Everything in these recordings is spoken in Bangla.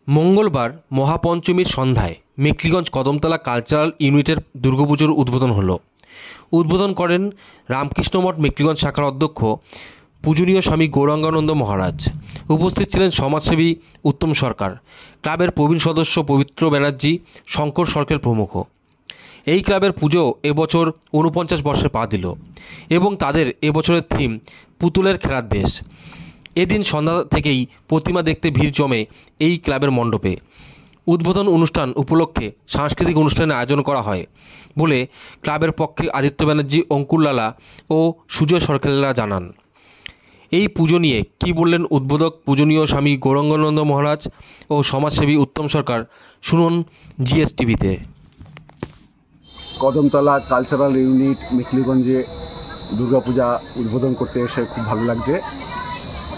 মঙ্গলবার মহাপঞ্চমীর সন্ধ্যায় মেখলিগঞ্জ কদমতলা কালচারাল ইউনিটের দুর্গাপুজোর উদ্বোধন হলো। উদ্বোধন করেন রামকৃষ্ণমঠ মেখলিগঞ্জ শাখার অধ্যক্ষ পূজনীয় স্বামী গৌরাঙ্গানন্দ মহারাজ। উপস্থিত ছিলেন সমাজসেবী উত্তম সরকার, ক্লাবের প্রবীণ সদস্য পবিত্র ব্যানার্জি, শঙ্কর সরকার প্রমুখ। এই ক্লাবের পুজো এবছর ৪৯ বর্ষে পা দিল এবং তাদের এবছরের থিম পুতুলের খেলার দেশ। এদিন সন্ধ্যা থেকেই প্রতিমা দেখতে ভিড় জমে এই ক্লাবের মণ্ডপে। উদ্বোধন অনুষ্ঠান উপলক্ষে সাংস্কৃতিক অনুষ্ঠানের আয়োজন করা হয় বলে ক্লাবের পক্ষে আদিত্য ব্যানার্জি, অঙ্কুর লালা ও সুজয় সরকারেরা জানান। এই পুজো নিয়ে কী বললেন উদ্বোধক পূজনীয় স্বামী গৌরাঙ্গানন্দ মহারাজ ও সমাজসেবী উত্তম সরকার, শুনুন জিএসটিভিতে। কদমতলা কালচারাল ইউনিট মেখলিগঞ্জে দুর্গাপূজা উদ্বোধন করতে এসে খুব ভালো লাগছে।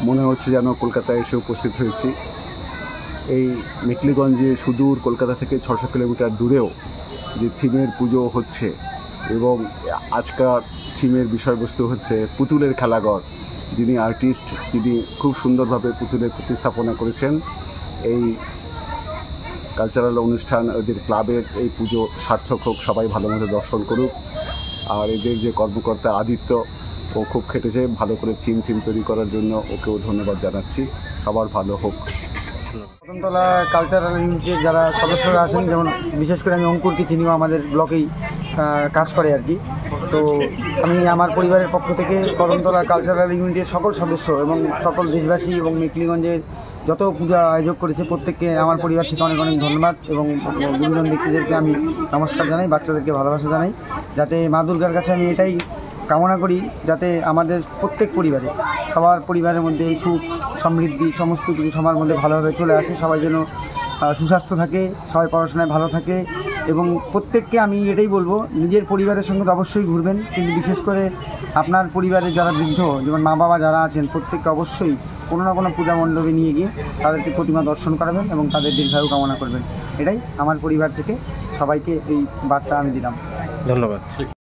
মনে হচ্ছে যেন কলকাতায় এসে উপস্থিত হয়েছি। এই মেখলিগঞ্জে সুদূর কলকাতা থেকে ৬০০ কিলোমিটার দূরেও যে থিমের পুজো হচ্ছে এবং আজকাল থিমের বিষয়বস্তু হচ্ছে পুতুলের খেলাঘর। যিনি আর্টিস্ট, তিনি খুব সুন্দরভাবে পুতুলের প্রতিস্থাপনা করেছেন। এই কালচারাল অনুষ্ঠান, ওদের ক্লাবের এই পুজো সার্থক হোক, সবাই ভালো মতো দর্শন করুক। আর এদের যে কর্মকর্তা আদিত্য, ও খুব খেটেছে ভালো করে থিম তৈরি করার জন্য, ওকেও ধন্যবাদ জানাচ্ছি। সবার ভালো হোক। কদমতলা কালচারাল ইউনিটের যারা সদস্যরা আছেন, যেমন বিশেষ করে আমি অঙ্কুরকে চিনিও, আমাদের ব্লকেই কাজ করে আর কি। তো আমি আমার পরিবারের পক্ষ থেকে কদমতলা কালচারাল ইউনিটের সকল সদস্য এবং সকল দেশবাসী এবং মেখলিগঞ্জের যত পূজা আয়োজক করেছে প্রত্যেককে আমার পরিবার থেকে অনেক অনেক ধন্যবাদ এবং গুরুজন ব্যক্তিদেরকে আমি নমস্কার জানাই, বাচ্চাদেরকে ভালোবাসা জানাই। যাতে মা দুর্গার কাছে আমি এটাই কামনা করি যাতে আমাদের প্রত্যেক পরিবারে, সবার পরিবারের মধ্যে সুখ সমৃদ্ধি সমস্ত কিছু সবার মধ্যে ভালোভাবে চলে আসে। সবাই যেন সুস্বাস্থ্য থাকে, সবাই পড়াশোনায় ভালো থাকে এবং প্রত্যেককে আমি এটাই বলবো, নিজের পরিবারের সঙ্গে তো অবশ্যই ঘুরবেন, কিন্তু বিশেষ করে আপনার পরিবারের যারা বৃদ্ধ, যেমন মা বাবা যারা আছেন, প্রত্যেককে অবশ্যই কোনো না কোনো পূজা মণ্ডপে নিয়ে গিয়ে তাদেরকে প্রতিমা দর্শন করাবেন এবং তাদের দীর্ঘায়ু কামনা করবেন। এটাই আমার পরিবার থেকে সবাইকে এই বার্তা আমি দিলাম। ধন্যবাদ।